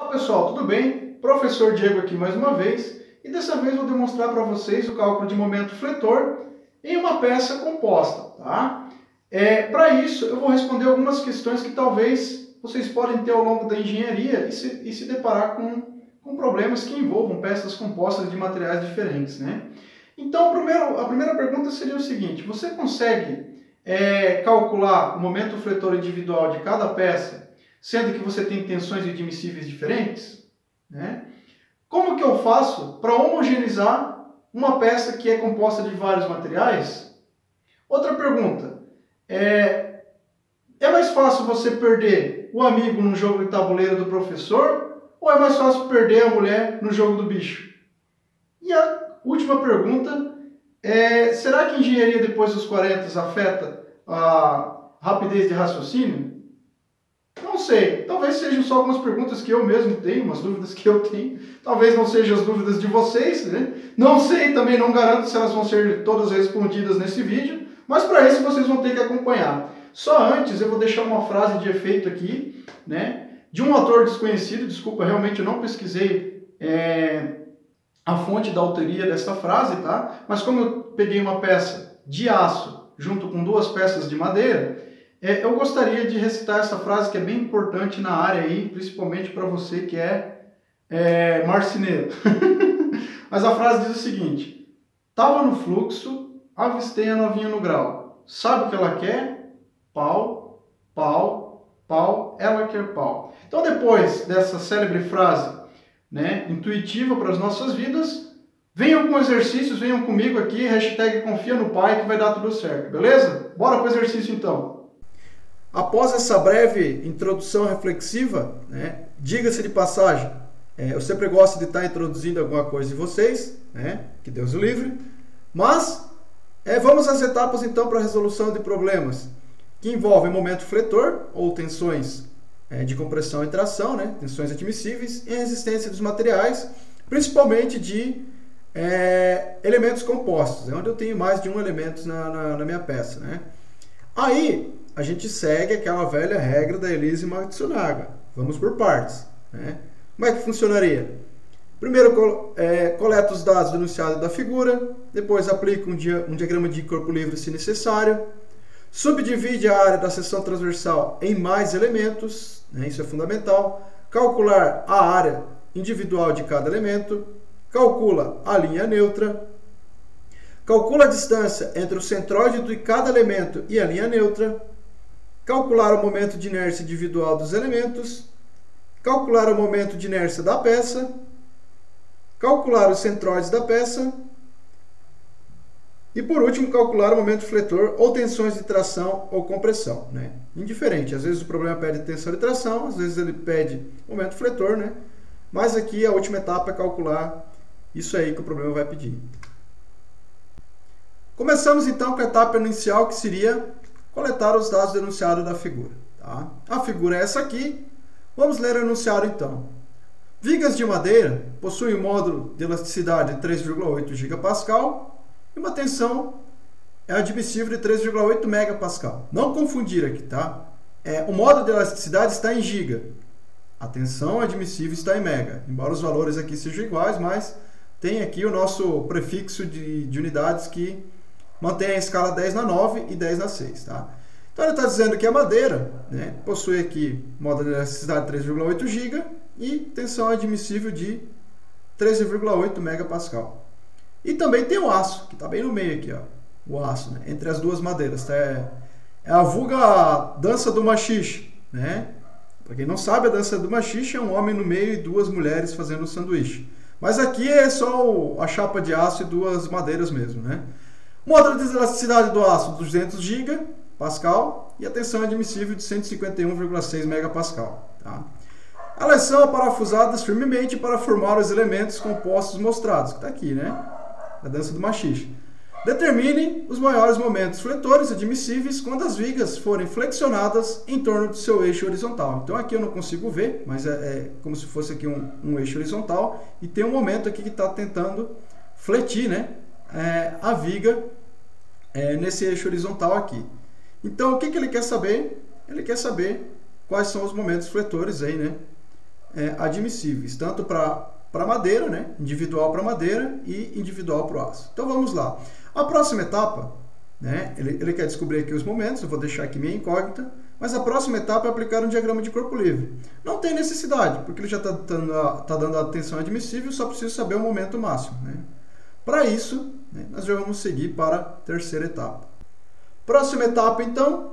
Olá pessoal, tudo bem? Professor Diego aqui mais uma vez e dessa vez vou demonstrar para vocês o cálculo de momento fletor em uma peça composta, tá? Para isso eu vou responder algumas questões que talvez vocês podem ter ao longo da engenharia e se deparar com problemas que envolvam peças compostas de materiais diferentes, né? Então a primeira pergunta seria o seguinte: você consegue calcular o momento fletor individual de cada peça, sendo que você tem tensões admissíveis diferentes, né? Como que eu faço para homogeneizar uma peça que é composta de vários materiais? Outra pergunta, é mais fácil você perder o amigo no jogo de tabuleiro do professor ou é mais fácil perder a mulher no jogo do bicho? E a última pergunta será que a engenharia depois dos 40 afeta a rapidez de raciocínio? Não sei, talvez sejam só algumas perguntas que eu mesmo tenho, umas dúvidas que eu tenho. Talvez não sejam as dúvidas de vocês, né? Não sei, também não garanto se elas vão ser todas respondidas nesse vídeo, mas para isso vocês vão ter que acompanhar. Só antes eu vou deixar uma frase de efeito aqui, né? De um autor desconhecido, desculpa, realmente eu não pesquisei a fonte da autoria dessa frase, tá? Mas como eu peguei uma peça de aço junto com duas peças de madeira, eu gostaria de recitar essa frase que é bem importante na área aí, principalmente para você que é marceneiro. Mas a frase diz o seguinte: tava no fluxo, avistei a novinha no grau. Sabe o que ela quer? Pau, pau, pau, ela quer pau. Então depois dessa célebre frase, né, intuitiva para as nossas vidas, venham com exercícios, venham comigo aqui, hashtag confia no pai que vai dar tudo certo, beleza? Bora para o exercício então. Após essa breve introdução reflexiva, né, diga-se de passagem, eu sempre gosto de estar introduzindo alguma coisa de vocês, né, que Deus o livre, mas vamos às etapas então para a resolução de problemas que envolvem momento fletor ou tensões de compressão e tração, né, tensões admissíveis e resistência dos materiais, principalmente de elementos compostos, onde eu tenho mais de um elemento na minha peça, né. Aí a gente segue aquela velha regra da Elise Matsunaga. Vamos por partes, né? Como é que funcionaria? Primeiro coleta os dados do enunciado da figura, depois aplica um diagrama de corpo livre se necessário, subdivide a área da seção transversal em mais elementos, né? Isso é fundamental, calcular a área individual de cada elemento, calcula a linha neutra, calcula a distância entre o centróide de cada elemento e a linha neutra, calcular o momento de inércia individual dos elementos, calcular o momento de inércia da peça, calcular os centróides da peça e, por último, calcular o momento fletor ou tensões de tração ou compressão, né? Indiferente, às vezes o problema pede tensão de tração, às vezes ele pede momento fletor, né? Mas aqui a última etapa é calcular isso aí que o problema vai pedir. Começamos então com a etapa inicial, que seria coletar os dados do enunciado da figura. Tá? A figura é essa aqui. Vamos ler o enunciado então. Vigas de madeira possuem um módulo de elasticidade de 3,8 GPa e uma tensão admissível de 3,8 MPa. Não confundir aqui, tá? O módulo de elasticidade está em giga. A tensão admissível está em mega. Embora os valores aqui sejam iguais, mas tem aqui o nosso prefixo de unidades que mantém a escala 10/9 e 10/6, tá? Então ele está dizendo que a madeira, né, possui aqui módulo de elasticidade de 3,8 GB e tensão admissível de 13,8 MPa. E também tem o aço, que está bem no meio aqui, ó, o aço, né, entre as duas madeiras. Tá? É a vulga dança do machixe, né? Para quem não sabe, a dança do machixe é um homem no meio e duas mulheres fazendo um sanduíche. Mas aqui é só a chapa de aço e duas madeiras mesmo, né? Módulo de elasticidade do aço, 200 GB e a tensão admissível de 151,6 MPa. Tá? Elas são parafusadas firmemente para formar os elementos compostos mostrados, que está aqui, né? A dança do machixe. Determine os maiores momentos fletores admissíveis quando as vigas forem flexionadas em torno do seu eixo horizontal. Então aqui eu não consigo ver, mas é como se fosse aqui um eixo horizontal e tem um momento aqui que está tentando fletir, né? A viga nesse eixo horizontal aqui. Então, o que ele quer saber? Ele quer saber quais são os momentos fletores aí, né? admissíveis, tanto para madeira, né? Individual para madeira e individual para o aço. Então vamos lá. A próxima etapa, né? Ele quer descobrir aqui os momentos, eu vou deixar aqui minha incógnita, mas a próxima etapa é aplicar um diagrama de corpo livre. Não tem necessidade, porque ele já está dando a tensão admissível, só preciso saber o momento máximo, né? Para isso, né, nós já vamos seguir para a terceira etapa. Próxima etapa, então,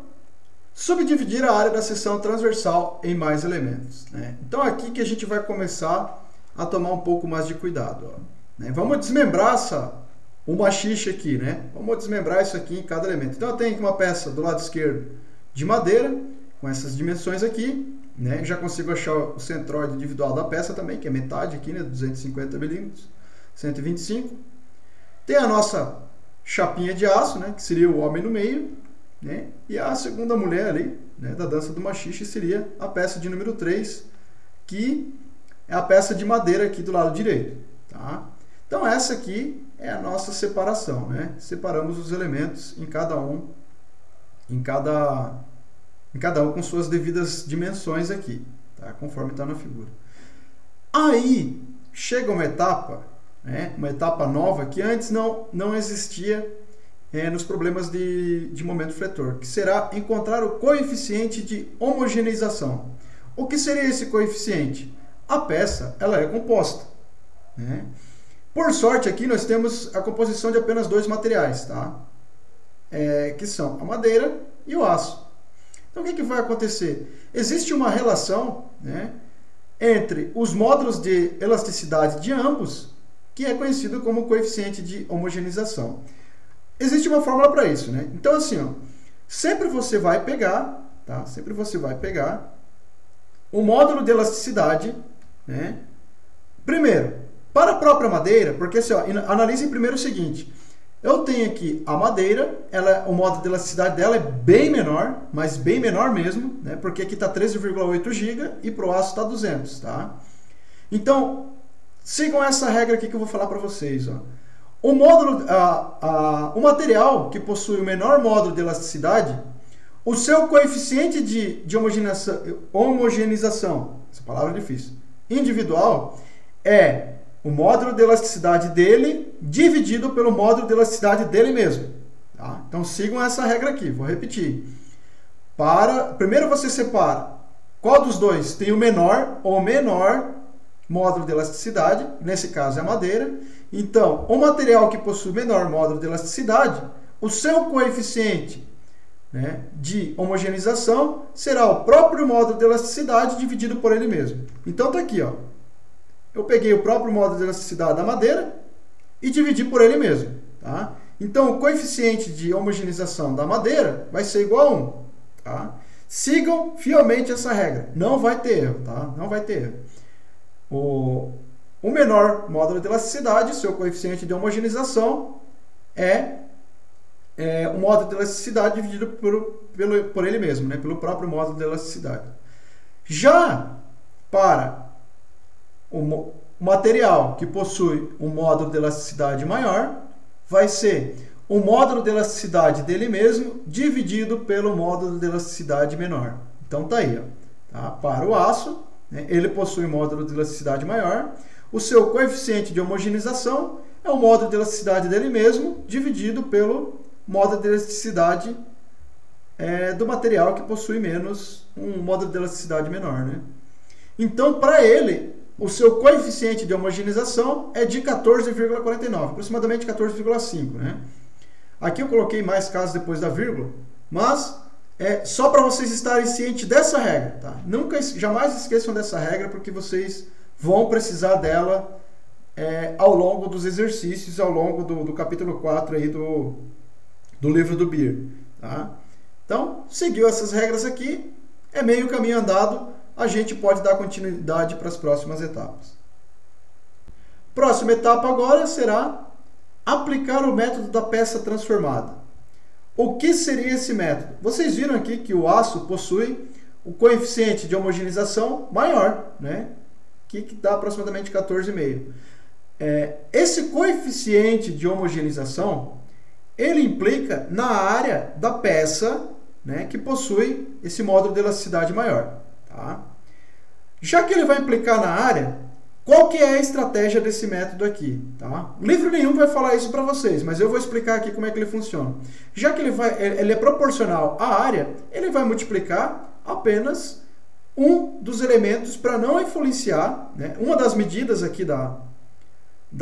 subdividir a área da seção transversal em mais elementos, né? Então aqui que a gente vai começar a tomar um pouco mais de cuidado, ó, né? Vamos desmembrar o machixe aqui, né? Vamos desmembrar isso aqui em cada elemento. Então eu tenho aqui uma peça do lado esquerdo de madeira, com essas dimensões aqui, né? Já consigo achar o centroide individual da peça também, que é metade aqui, né? 250 milímetros, 125. Tem a nossa chapinha de aço, né? Que seria o homem no meio, né? E a segunda mulher ali, né? Da dança do machixe seria a peça de número 3, que é a peça de madeira aqui do lado direito, tá? Então essa aqui é a nossa separação, né? Separamos os elementos em cada um com suas devidas dimensões aqui, tá? Conforme está na figura. Aí chega uma etapa, né? Uma etapa nova que antes não existia nos problemas de momento fletor, que será encontrar o coeficiente de homogeneização. O que seria esse coeficiente? A peça ela é composta, né? Por sorte aqui nós temos a composição de apenas dois materiais, tá? Que são a madeira e o aço. Então o que vai acontecer? Existe uma relação, né, entre os módulos de elasticidade de ambos, que é conhecido como coeficiente de homogeneização. Existe uma fórmula para isso, né? Então assim, ó, sempre você vai pegar, tá? Sempre você vai pegar o módulo de elasticidade, né? Primeiro, para a própria madeira, porque assim, ó, analise primeiro o seguinte: eu tenho aqui a madeira, o módulo de elasticidade dela é bem menor, mas bem menor mesmo, né? Porque aqui está 13,8 GB e para o aço está 200, tá? Então, sigam essa regra aqui que eu vou falar para vocês, ó. O módulo, o material que possui o menor módulo de elasticidade, o seu coeficiente de homogeneização, essa palavra é difícil, individual, é o módulo de elasticidade dele dividido pelo módulo de elasticidade dele mesmo, tá? Então sigam essa regra aqui, vou repetir. Primeiro você separa qual dos dois tem o menor ou menor módulo de elasticidade, nesse caso é a madeira. Então, o material que possui menor módulo de elasticidade, o seu coeficiente, né, de homogeneização será o próprio módulo de elasticidade dividido por ele mesmo. Então tá aqui, ó. Eu peguei o próprio módulo de elasticidade da madeira e dividi por ele mesmo, tá? Então o coeficiente de homogeneização da madeira vai ser igual a 1, tá? Sigam fielmente essa regra, não vai ter erro, tá? Não vai ter erro. O menor módulo de elasticidade, seu coeficiente de homogeneização é o módulo de elasticidade dividido por ele mesmo, né? Pelo próprio módulo de elasticidade. Já para o material que possui um módulo de elasticidade maior, vai ser o módulo de elasticidade dele mesmo dividido pelo módulo de elasticidade menor. Então tá aí, ó, tá? Para o aço, né, ele possui um módulo de elasticidade maior, o seu coeficiente de homogeneização é o módulo de elasticidade dele mesmo dividido pelo módulo de elasticidade do material que possui menos um módulo de elasticidade menor, né? Então, para ele, o seu coeficiente de homogeneização é de 14,49, aproximadamente 14,5, né? Aqui eu coloquei mais casos depois da vírgula, mas só para vocês estarem cientes dessa regra, tá? Jamais esqueçam dessa regra, porque vocês vão precisar dela ao longo dos exercícios, ao longo do capítulo 4 aí do livro do Beer, tá? Então, seguiu essas regras aqui, é meio caminho andado, a gente pode dar continuidade para as próximas etapas. Próxima etapa agora será aplicar o método da peça transformada. O que seria esse método? Vocês viram aqui que o aço possui o coeficiente de homogeneização maior, né? Que dá aproximadamente 14,5. Esse coeficiente de homogeneização, ele implica na área da peça, né, que possui esse módulo de elasticidade maior. Tá? Já que ele vai implicar na área, qual que é a estratégia desse método aqui? Tá? Livro nenhum vai falar isso para vocês, mas eu vou explicar aqui como é que ele funciona. Já que ele é proporcional à área, ele vai multiplicar apenas um dos elementos para não influenciar, né, uma das medidas aqui da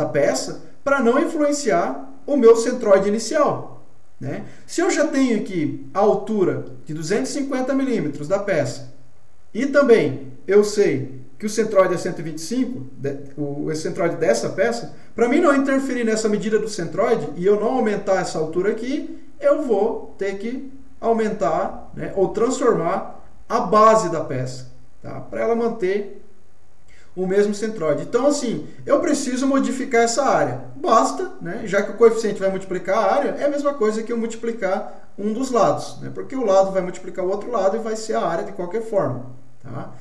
peça, para não influenciar o meu centroide inicial. Né? Se eu já tenho aqui a altura de 250 milímetros da peça e também eu sei que o centroide é 125, o centroide dessa peça, para mim não interferir nessa medida do centroide e eu não aumentar essa altura aqui, eu vou ter que aumentar, né, ou transformar a base da peça, tá? Para ela manter o mesmo centroide. Então, assim, eu preciso modificar essa área. Basta, né, já que o coeficiente vai multiplicar a área, é a mesma coisa que eu multiplicar um dos lados, né, porque o lado vai multiplicar o outro lado e vai ser a área de qualquer forma. Tá?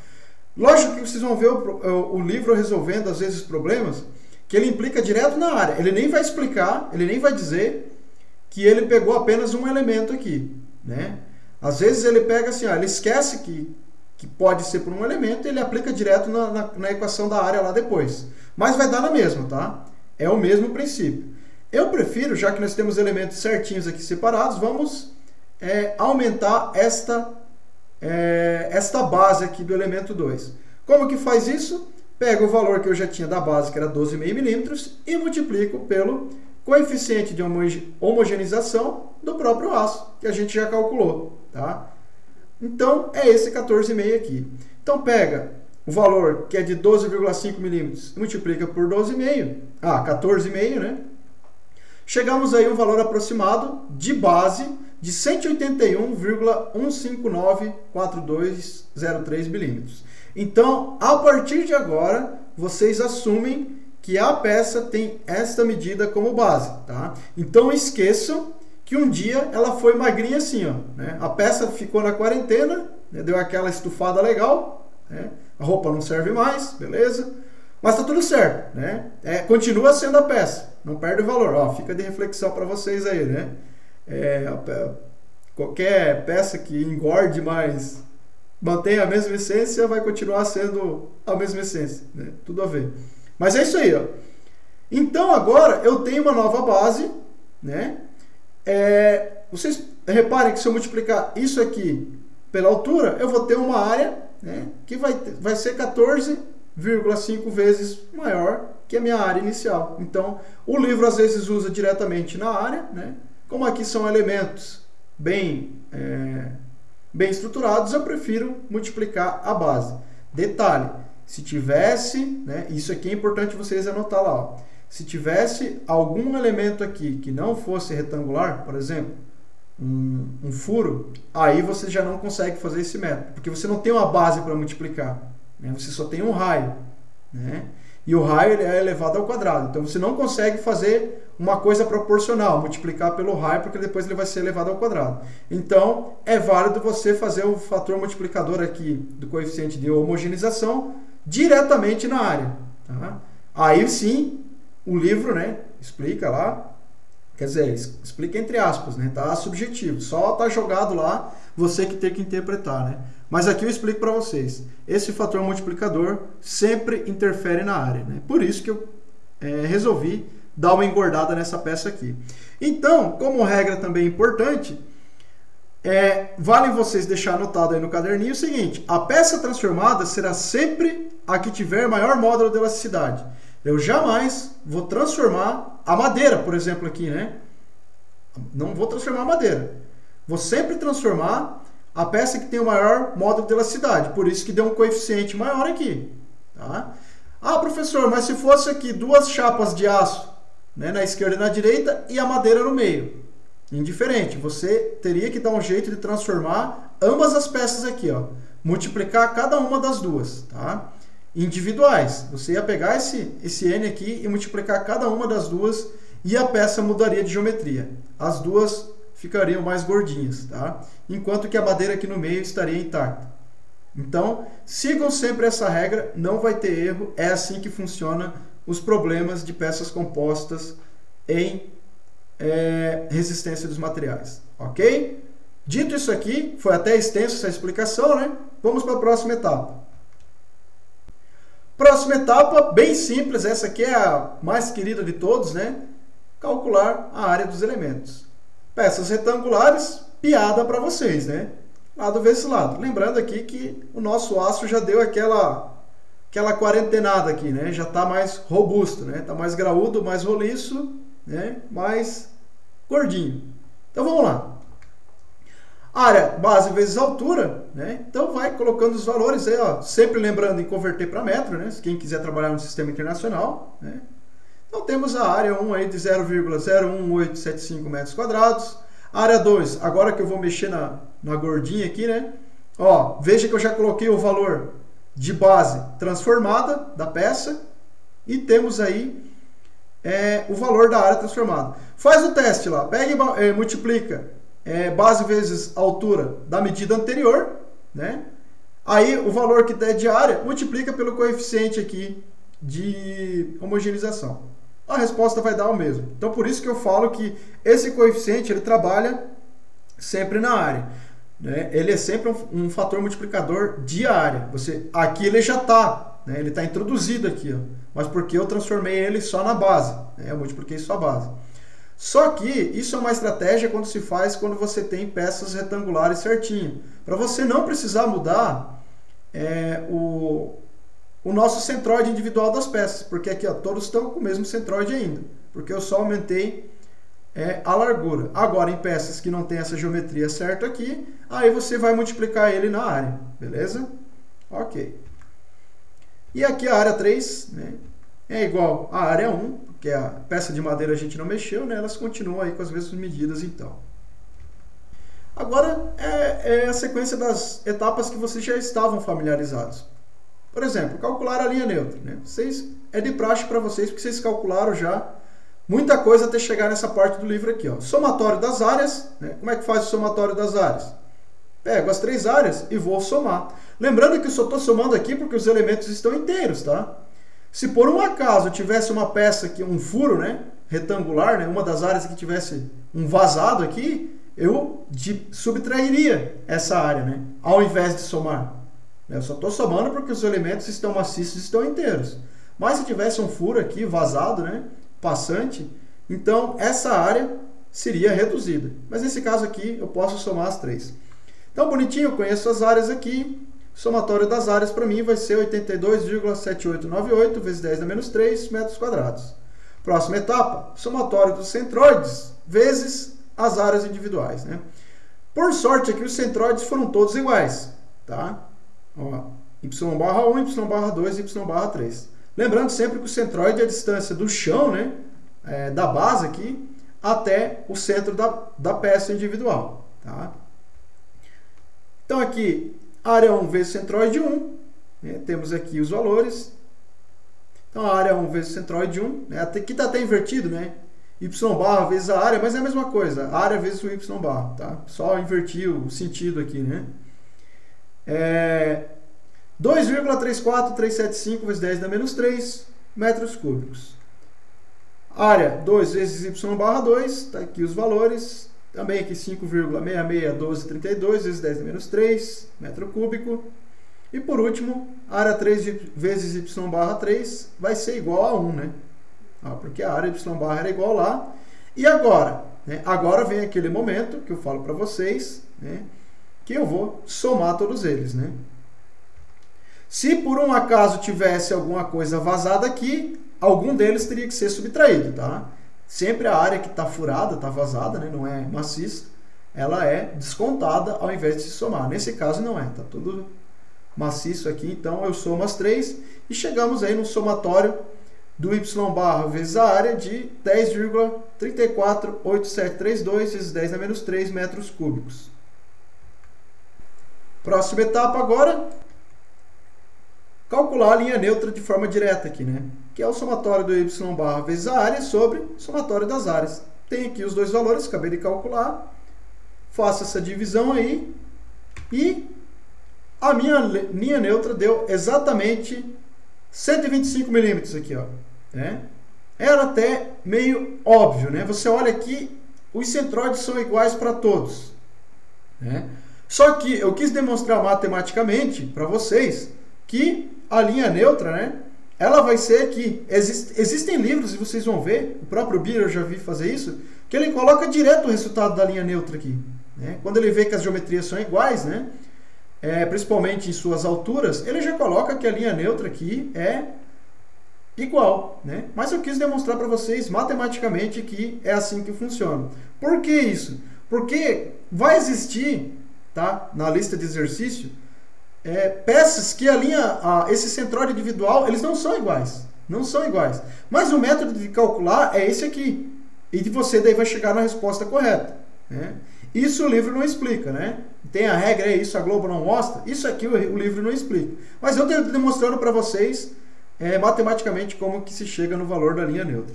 Lógico que vocês vão ver o livro resolvendo, às vezes, problemas que ele implica direto na área. Ele nem vai explicar, ele nem vai dizer que ele pegou apenas um elemento aqui. Né? Às vezes ele pega assim, ele esquece que pode ser por um elemento e ele aplica direto na equação da área lá depois. Mas vai dar na mesma, tá? É o mesmo princípio. Eu prefiro, já que nós temos elementos certinhos aqui separados, vamos aumentar esta base aqui do elemento 2. Como que faz isso? Pego o valor que eu já tinha da base, que era 12,5 milímetros, e multiplico pelo coeficiente de homogeneização do próprio aço, que a gente já calculou. Tá? Então, é esse 14,5 aqui. Então, pega o valor que é de 12,5 milímetros e multiplica por 12,5. 14,5, né? Chegamos aí a um valor aproximado de base de 181,1594203 milímetros. Então, a partir de agora, vocês assumem que a peça tem esta medida como base. Tá? Então, esqueçam que um dia ela foi magrinha assim, ó, né? A peça ficou na quarentena, né? Deu aquela estufada legal, né? A roupa não serve mais, beleza? Mas tá tudo certo, né? Continua sendo a peça, não perde o valor. Ó, fica de reflexão para vocês aí, né? Qualquer peça que engorde, mas mantenha a mesma essência, vai continuar sendo a mesma essência, né? Tudo a ver. Mas é isso aí, ó. Então agora eu tenho uma nova base, né? Vocês reparem que se eu multiplicar isso aqui pela altura, eu vou ter uma área, né, que vai ser 14,5 vezes maior que a minha área inicial. Então, o livro às vezes usa diretamente na área, né? Como aqui são elementos bem estruturados, eu prefiro multiplicar a base. Detalhe, se tivesse, né, isso aqui é importante vocês anotar lá, ó. Se tivesse algum elemento aqui que não fosse retangular, por exemplo, um furo, aí você já não consegue fazer esse método, porque você não tem uma base para multiplicar, né? Você só tem um raio, né? E o raio ele é elevado ao quadrado, então você não consegue fazer uma coisa proporcional, multiplicar pelo raio, porque depois ele vai ser elevado ao quadrado. Então, é válido você fazer o fator multiplicador aqui do coeficiente de homogeneização diretamente na área. Tá? Aí sim, o livro, né, explica lá, quer dizer, explica entre aspas, né, tá subjetivo, só tá jogado lá, você que tem que interpretar, né? Mas aqui eu explico para vocês, esse fator multiplicador sempre interfere na área, né? Por isso que eu resolvi dar uma engordada nessa peça aqui. Então, como regra também importante, vale vocês deixar anotado aí no caderninho o seguinte: a peça transformada será sempre a que tiver maior módulo de elasticidade. Eu jamais vou transformar a madeira, por exemplo, aqui, né? Não vou transformar a madeira. Vou sempre transformar a peça que tem o maior módulo de elasticidade. Por isso que deu um coeficiente maior aqui. Tá? Professor, mas se fosse aqui duas chapas de aço, né, na esquerda e na direita, e a madeira no meio? Indiferente. Você teria que dar um jeito de transformar ambas as peças aqui, ó. Multiplicar cada uma das duas, tá? Individuais. Você ia pegar esse N aqui e multiplicar cada uma das duas e a peça mudaria de geometria. As duas ficariam mais gordinhas, tá? Enquanto que a madeira aqui no meio estaria intacta. Então, sigam sempre essa regra, não vai ter erro. É assim que funciona os problemas de peças compostas em resistência dos materiais, ok? Dito isso aqui, foi até extenso essa explicação, né? Vamos para a próxima etapa. Próxima etapa, bem simples, essa aqui é a mais querida de todos, né? Calcular a área dos elementos. Peças retangulares, piada para vocês, né? Lado vezes lado. Lembrando aqui que o nosso aço já deu aquela quarentenada aqui, né? Já está mais robusto, né? Está mais graúdo, mais roliço, né? Mais gordinho. Então vamos lá. Área base vezes altura, né? Então vai colocando os valores aí, ó, sempre lembrando em converter para metro, né? Quem quiser trabalhar no sistema internacional, né? Então temos a área 1 aí de 0,01875 metros quadrados. Área 2, agora que eu vou mexer na gordinha aqui, né? Ó, veja que eu já coloquei o valor de base transformada da peça e temos aí o valor da área transformada. Faz o teste lá, pega e multiplica base vezes altura da medida anterior, né? Aí o valor que der de área multiplica pelo coeficiente aqui de homogeneização. A resposta vai dar o mesmo. Então por isso que eu falo que esse coeficiente ele trabalha sempre na área, né? Ele é sempre um fator multiplicador de área. Aqui ele já está, né? Ele está introduzido aqui, ó, mas porque eu transformei ele só na base, né? Eu multipliquei só a base. Só que isso é uma estratégia quando se faz quando você tem peças retangulares certinho, para você não precisar mudar o nosso centroide individual das peças, porque aqui ó, todos estão com o mesmo centroide ainda, porque eu só aumentei a largura. Agora em peças que não tem essa geometria certa aqui, aí você vai multiplicar ele na área, beleza? Ok. E aqui a área 3, né, é igual à área 1, porque a peça de madeira a gente não mexeu, né, elas continuam aí com as mesmas medidas então. Agora é a sequência das etapas que vocês já estavam familiarizados. Por exemplo, calcular a linha neutra, né? É de praxe para vocês, porque vocês calcularam já muita coisa até chegar nessa parte do livro aqui, ó. Somatório das áreas, né? Como é que faz o somatório das áreas? Pego as 3 áreas e vou somar. Lembrando que eu só estou somando aqui porque os elementos estão inteiros, tá? Se por um acaso eu tivesse uma peça aqui, um furo, né, retangular, né, uma das áreas que tivesse um vazado aqui, eu subtrairia essa área, né, ao invés de somar. Eu só estou somando porque os elementos estão maciços e estão inteiros. Mas se tivesse um furo aqui, vazado, né, passante, então essa área seria reduzida. Mas nesse caso aqui eu posso somar as 3. Então bonitinho, eu conheço as áreas aqui. Somatório das áreas para mim vai ser 82,7898 vezes 10 a menos 3 metros quadrados. Próxima etapa, somatório dos centroides vezes as áreas individuais, né? Por sorte aqui os centroides foram todos iguais, tá? Ó, y barra 1, y barra 2, y barra 3. Lembrando sempre que o centroide é a distância do chão, né, da base aqui, até o centro da peça individual, tá? Então aqui, área 1 vezes centroide 1, né, temos aqui os valores. Então a área 1 vezes centroide 1, né, aqui está até invertido, né? Y barra vezes a área, mas é a mesma coisa, a área vezes o y barra, tá? Só inverti o sentido aqui, né? 2,34375 vezes 10 a menos 3 metros cúbicos. Área 2 vezes y barra 2, está aqui os valores. Também aqui 5,661232 vezes 10 a menos 3 metro cúbico. E por último, área 3 vezes y barra 3 vai ser igual a 1, né? Porque a área y barra era igual lá. E agora? Né? Agora vem aquele momento que eu falo para vocês, né, que eu vou somar todos eles, né? Se por um acaso tivesse alguma coisa vazada aqui, algum deles teria que ser subtraído, tá? Sempre a área que está furada, está vazada, né, não é maciça, ela é descontada ao invés de se somar. Nesse caso não é, está tudo maciço aqui, então eu somo as 3 e chegamos aí no somatório do y barra vezes a área de 10,348732 vezes 10 a menos 3 metros cúbicos. Próxima etapa agora, calcular a linha neutra de forma direta aqui, né? Que é o somatório do y barra vezes a área sobre o somatório das áreas. Tem aqui os dois valores, acabei de calcular. Faço essa divisão aí e a minha linha neutra deu exatamente 125 milímetros aqui, ó, né? Era até meio óbvio, né? Você olha aqui, os centroides são iguais para todos, né? Só que eu quis demonstrar matematicamente para vocês que a linha neutra, né, ela vai ser aqui. Existem livros, e vocês vão ver, o próprio Beer eu já vi fazer isso, que ele coloca direto o resultado da linha neutra aqui. Né? Quando ele vê que as geometrias são iguais, né? Principalmente em suas alturas, ele já coloca que a linha neutra aqui é igual. Né? Mas eu quis demonstrar para vocês matematicamente que é assim que funciona. Por que isso? Porque vai existir, tá, na lista de exercício, peças que esse centroide individual, eles não são iguais. Não são iguais. Mas o método de calcular é esse aqui. E você daí vai chegar na resposta correta. Né? Isso o livro não explica, né? Tem a regra, isso a Globo não mostra. Isso aqui o livro não explica. Mas eu estou demonstrando para vocês matematicamente como que se chega no valor da linha neutra.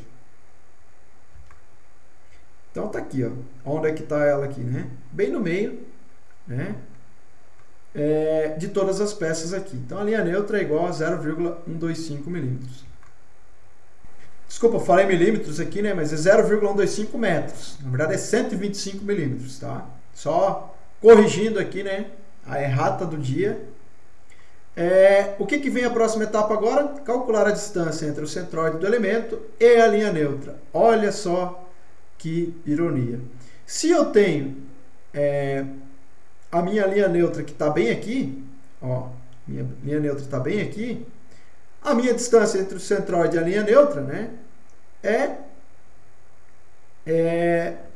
Então tá aqui, ó. Onde é que está ela aqui, né? Bem no meio, né? De todas as peças aqui. Então a linha neutra é igual a 0,125 milímetros. Desculpa, eu falei milímetros aqui, né? Mas é 0,125 metros. Na verdade é 125 milímetros, tá? Só corrigindo aqui, né? A errata do dia. O que vem a próxima etapa agora? Calcular a distância entre o centroide do elemento e a linha neutra. Olha só que ironia. Se eu tenho a minha linha neutra que está bem aqui, ó, minha linha neutra está bem aqui, a minha distância entre o centroide e a linha neutra, né, é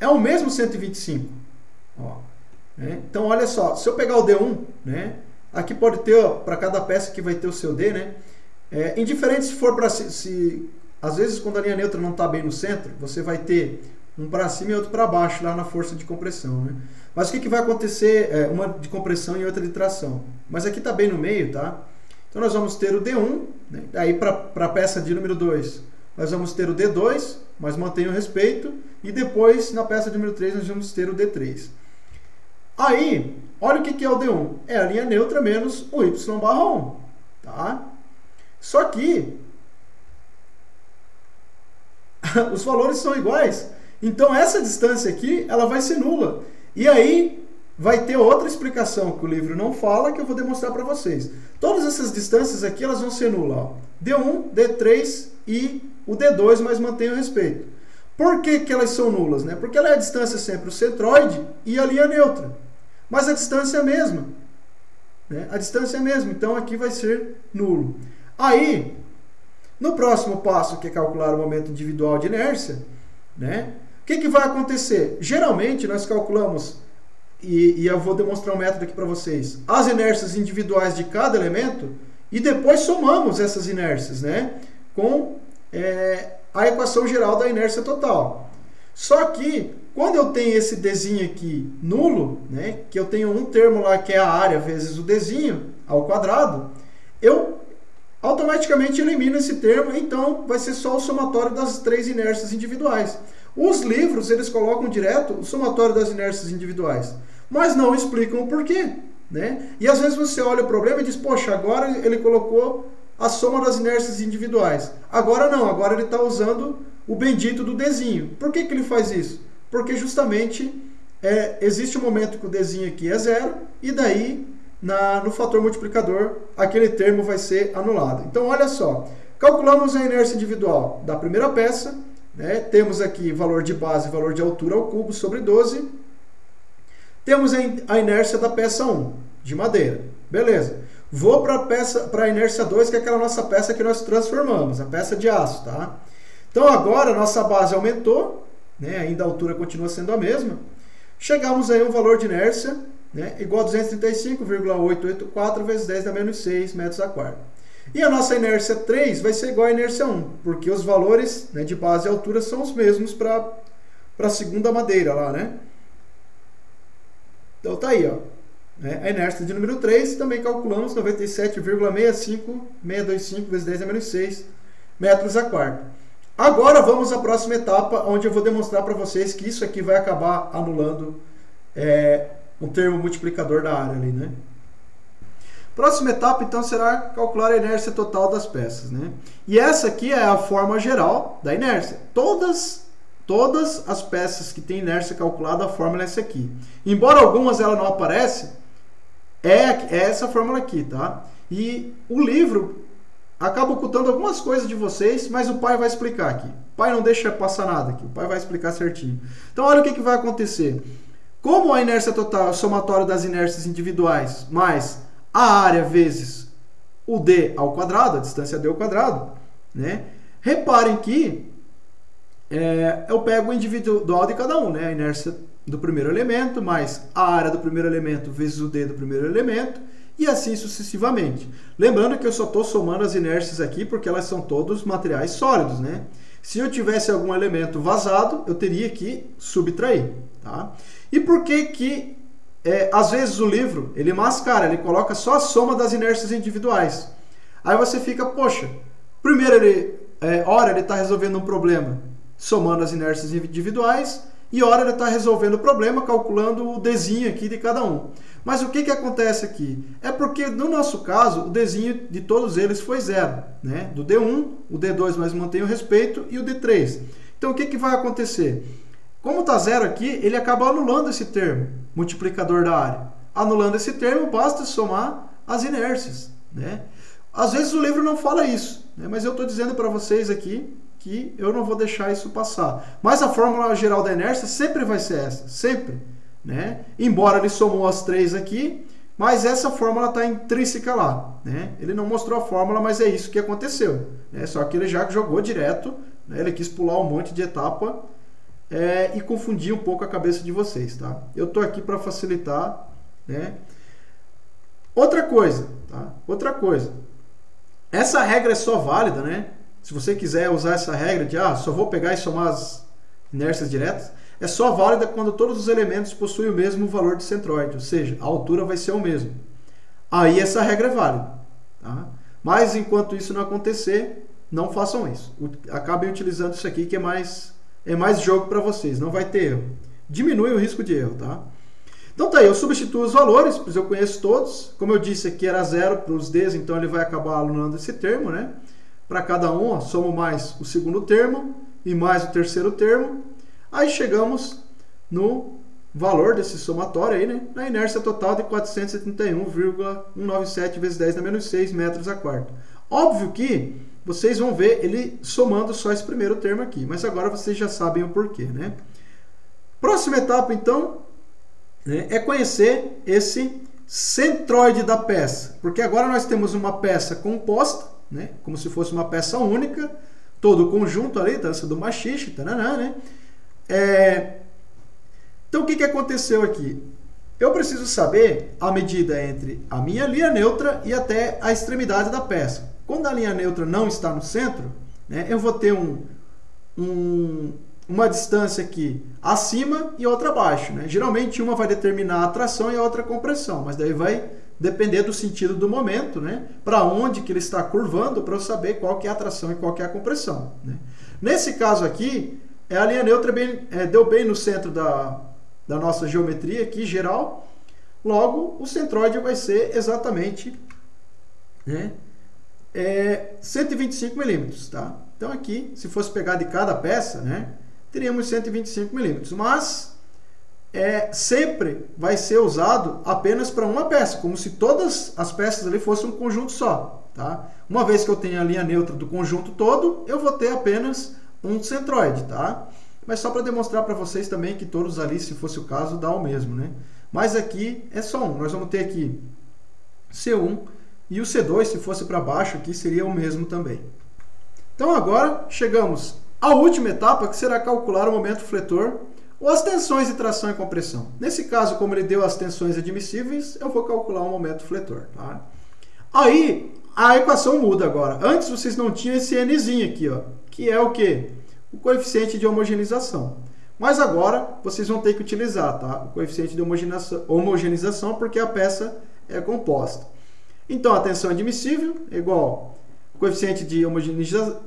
o mesmo 125. Ó, né? Então, olha só, se eu pegar o D1, né, aqui pode ter, para cada peça que vai ter o seu D, né, indiferente se for para... às vezes, quando a linha neutra não está bem no centro, você vai ter um para cima e outro para baixo, lá na força de compressão, né? Mas o que vai acontecer? Uma de compressão e outra de tração. Mas aqui está bem no meio, tá? Então nós vamos ter o D1, né? Aí para a peça de número 2, nós vamos ter o D2, mas mantenha o respeito. E depois, na peça de número 3, nós vamos ter o D3. Aí, olha o que é o D1. É a linha neutra menos o Y/1, tá? Só que os valores são iguais. Então essa distância aqui, ela vai ser nula. E aí vai ter outra explicação que o livro não fala, que eu vou demonstrar para vocês. Todas essas distâncias aqui, elas vão ser nulas. Ó. D1, D3 e o D2, mas mantenha o respeito. Por que elas são nulas? Né? Porque ela é a distância sempre o centroide e a linha neutra. Mas a distância é a mesma. Né? A distância é a mesma, então aqui vai ser nulo. Aí, no próximo passo, que é calcular o momento individual de inércia, né? O que vai acontecer? Geralmente nós calculamos, e eu vou demonstrar um método aqui para vocês, as inércias individuais de cada elemento e depois somamos essas inércias, né, com a equação geral da inércia total. Só que quando eu tenho esse Dzinho aqui nulo, né, que eu tenho um termo lá que é a área vezes o Dzinho ao quadrado, eu automaticamente elimino esse termo, então vai ser só o somatório das três inércias individuais. Os livros, eles colocam direto o somatório das inércias individuais, mas não explicam o porquê, né? E às vezes você olha o problema e diz, poxa, agora ele colocou a soma das inércias individuais. Agora não, agora ele está usando o bendito do Dzinho. Por que ele faz isso? Porque justamente existe um momento que o Dzinho aqui é zero, e daí no fator multiplicador aquele termo vai ser anulado. Então olha só, calculamos a inércia individual da primeira peça, né? Temos aqui valor de base e valor de altura ao cubo sobre 12. Temos a inércia da peça 1, de madeira. Beleza. Vou para a inércia 2, que é aquela nossa peça que nós transformamos, a peça de aço, tá? Então agora a nossa base aumentou, né? Ainda a altura continua sendo a mesma. Chegamos aí a um valor de inércia, né, igual a 235,884 vezes 10 a menos 6 metros a quarto. E a nossa inércia 3 vai ser igual à inércia 1, porque os valores, né, de base e altura são os mesmos para a segunda madeira lá, né? Então tá aí, ó. A inércia de número 3, também calculamos 97,65625 vezes 10 a menos 6 metros a quarto. Agora vamos à próxima etapa, onde eu vou demonstrar para vocês que isso aqui vai acabar anulando um termo multiplicador da área ali, né? Próxima etapa, então, será calcular a inércia total das peças, né? E essa aqui é a forma geral da inércia. Todas as peças que têm inércia calculada, a fórmula é essa aqui. Embora algumas ela não aparece, é essa fórmula aqui, tá? E o livro, acaba ocultando algumas coisas de vocês, mas o pai vai explicar aqui. O pai não deixa passar nada aqui, o pai vai explicar certinho. Então olha o que vai acontecer. Como a inércia total é o somatório das inércias individuais mais a área vezes o d ao quadrado, a distância d ao quadrado, né? Reparem que eu pego o individual de cada um, né? A inércia do primeiro elemento mais a área do primeiro elemento vezes o d do primeiro elemento, e assim sucessivamente. Lembrando que eu só estou somando as inércias aqui porque elas são todos materiais sólidos, né? Se eu tivesse algum elemento vazado, eu teria que subtrair, tá? E por que às vezes o livro, ele mascara, ele coloca só a soma das inércias individuais. Aí você fica, poxa, primeiro ora ele está resolvendo um problema somando as inércias individuais, e ora ele está resolvendo o problema calculando o Dzinho aqui de cada um. Mas o que acontece aqui? É porque, no nosso caso, o Dzinho de todos eles foi zero, né? Do D1, o D2 mas mantém o respeito, e o D3. Então, o que vai acontecer? Como está zero aqui, ele acaba anulando esse termo, multiplicador da área. Anulando esse termo, basta somar as inércias, né? Às vezes o livro não fala isso, né? Mas eu estou dizendo para vocês aqui que eu não vou deixar isso passar. Mas a fórmula geral da inércia sempre vai ser essa, sempre, né? Embora ele somou as três aqui, mas essa fórmula está intrínseca lá, né? Ele não mostrou a fórmula, mas é isso que aconteceu, né? Só que ele já jogou direto, né? Ele quis pular um monte de etapa e confundir um pouco a cabeça de vocês, tá? Eu estou aqui para facilitar, né? Outra coisa, tá? Outra coisa. Essa regra é só válida, né? Se você quiser usar essa regra de só vou pegar e somar as inércias diretas, é só válida quando todos os elementos possuem o mesmo valor de centroide, ou seja, a altura vai ser o mesmo. Aí essa regra é válida, tá? Mas enquanto isso não acontecer, não façam isso. Acabem utilizando isso aqui que é mais jogo para vocês, não vai ter erro. Diminui o risco de erro, tá? Então tá aí, eu substituo os valores, pois eu conheço todos. Como eu disse aqui era zero para os Ds, então ele vai acabar anulando esse termo, né? Para cada um, somo mais o segundo termo e mais o terceiro termo. Aí chegamos no valor desse somatório aí, né? Na inércia total de 471,197 vezes 10 na menos 6 metros a quarto. Óbvio que vocês vão ver ele somando só esse primeiro termo aqui, mas agora vocês já sabem o porquê, né? Próxima etapa, então, né, é conhecer esse centroide da peça, porque agora nós temos uma peça composta, né, como se fosse uma peça única, todo o conjunto ali, dança do machixe, taranã, né? Então, o que aconteceu aqui? Eu preciso saber a medida entre a minha linha neutra e até a extremidade da peça. Quando a linha neutra não está no centro, né, eu vou ter uma distância aqui acima e outra abaixo, né? Geralmente uma vai determinar a tração e a outra a compressão, mas daí vai depender do sentido do momento, né? Para onde que ele está curvando, para eu saber qual que é a tração e qual que é a compressão, né? Nesse caso aqui, a linha neutra deu bem no centro da nossa geometria aqui, geral. Logo, o centroide vai ser exatamente, né, 125 milímetros, tá? Então aqui, se fosse pegar de cada peça, né, teríamos 125 milímetros, mas sempre vai ser usado apenas para uma peça, como se todas as peças ali fossem um conjunto só, tá? Uma vez que eu tenho a linha neutra do conjunto todo, eu vou ter apenas um centroide, tá? Mas só para demonstrar para vocês também que todos ali, se fosse o caso, dá o mesmo, né? Mas aqui é só um. Nós vamos ter aqui C1 e o C2, se fosse para baixo aqui, seria o mesmo também. Então agora chegamos à última etapa, que será calcular o momento fletor ou as tensões de tração e compressão. Nesse caso, como ele deu as tensões admissíveis, eu vou calcular o momento fletor, tá? Aí a equação muda agora. Antes vocês não tinham esse Nzinho aqui, ó, que é o quê? O coeficiente de homogeneização. Mas agora vocês vão ter que utilizar, tá? O coeficiente de homogeneização, porque a peça é composta. Então a tensão admissível é igual ao coeficiente de homogeneização.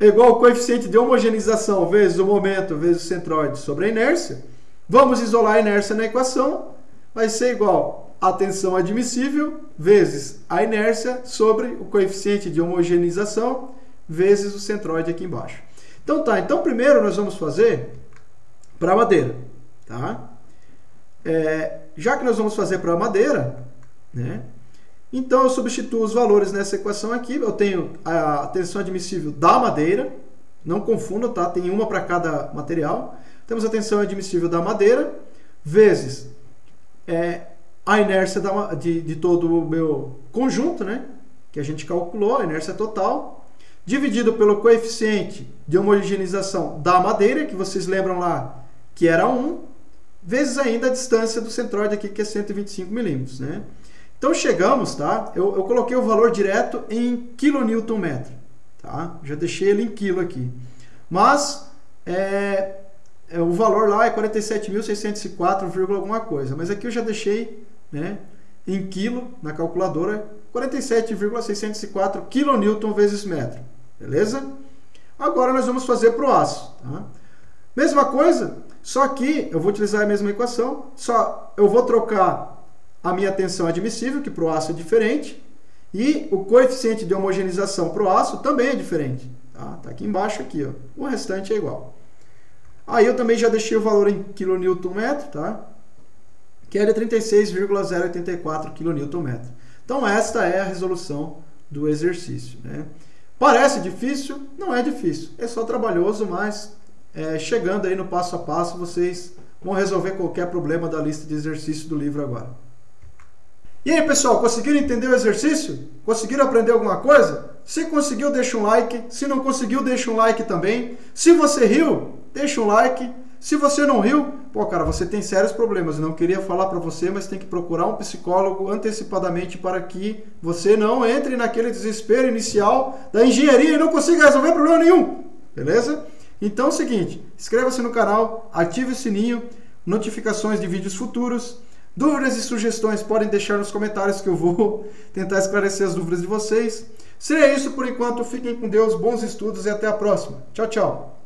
É igual ao coeficiente de homogeneização vezes o momento vezes o centroide sobre a inércia. Vamos isolar a inércia na equação. Vai ser igual a tensão admissível vezes a inércia sobre o coeficiente de homogeneização vezes o centroide aqui embaixo. Então tá, então primeiro nós vamos fazer para a madeira, tá? Já que nós vamos fazer para a madeira, né? Então eu substituo os valores nessa equação aqui. Eu tenho a tensão admissível da madeira, não confunda, tá? Tem uma para cada material. Temos a tensão admissível da madeira, vezes a inércia de todo o meu conjunto, né? Que a gente calculou, a inércia total, dividido pelo coeficiente de homogeneização da madeira, que vocês lembram lá que era 1, vezes ainda a distância do centroide aqui, que é 125 milímetros, né? Então chegamos, tá? Eu coloquei o valor direto em kNm, tá? Já deixei ele em quilo aqui. Mas o valor lá é 47.604, alguma coisa. Mas aqui eu já deixei, né, em quilo na calculadora, 47,604 kN vezes metro. Beleza? Agora nós vamos fazer para o aço. Tá? Mesma coisa, só que eu vou utilizar a mesma equação, só eu vou trocar a minha tensão admissível, que para o aço é diferente, e o coeficiente de homogeneização para o aço também é diferente. Tá aqui embaixo, aqui, ó. O restante é igual. Aí eu também já deixei o valor em kNm, tá? Que é de 36,084 kNm. Então esta é a resolução do exercício, né? Parece difícil? Não é difícil. É só trabalhoso, mas chegando aí no passo a passo, vocês vão resolver qualquer problema da lista de exercícios do livro agora. E aí, pessoal, conseguiram entender o exercício? Conseguiram aprender alguma coisa? Se conseguiu, deixa um like. Se não conseguiu, deixa um like também. Se você riu, deixa um like. Se você não riu, pô, cara, você tem sérios problemas. Eu não queria falar para você, mas tem que procurar um psicólogo antecipadamente para que você não entre naquele desespero inicial da engenharia e não consiga resolver problema nenhum. Beleza? Então é o seguinte, inscreva-se no canal, ative o sininho, notificações de vídeos futuros. Dúvidas e sugestões podem deixar nos comentários que eu vou tentar esclarecer as dúvidas de vocês. Seria isso por enquanto. Fiquem com Deus, bons estudos e até a próxima. Tchau, tchau.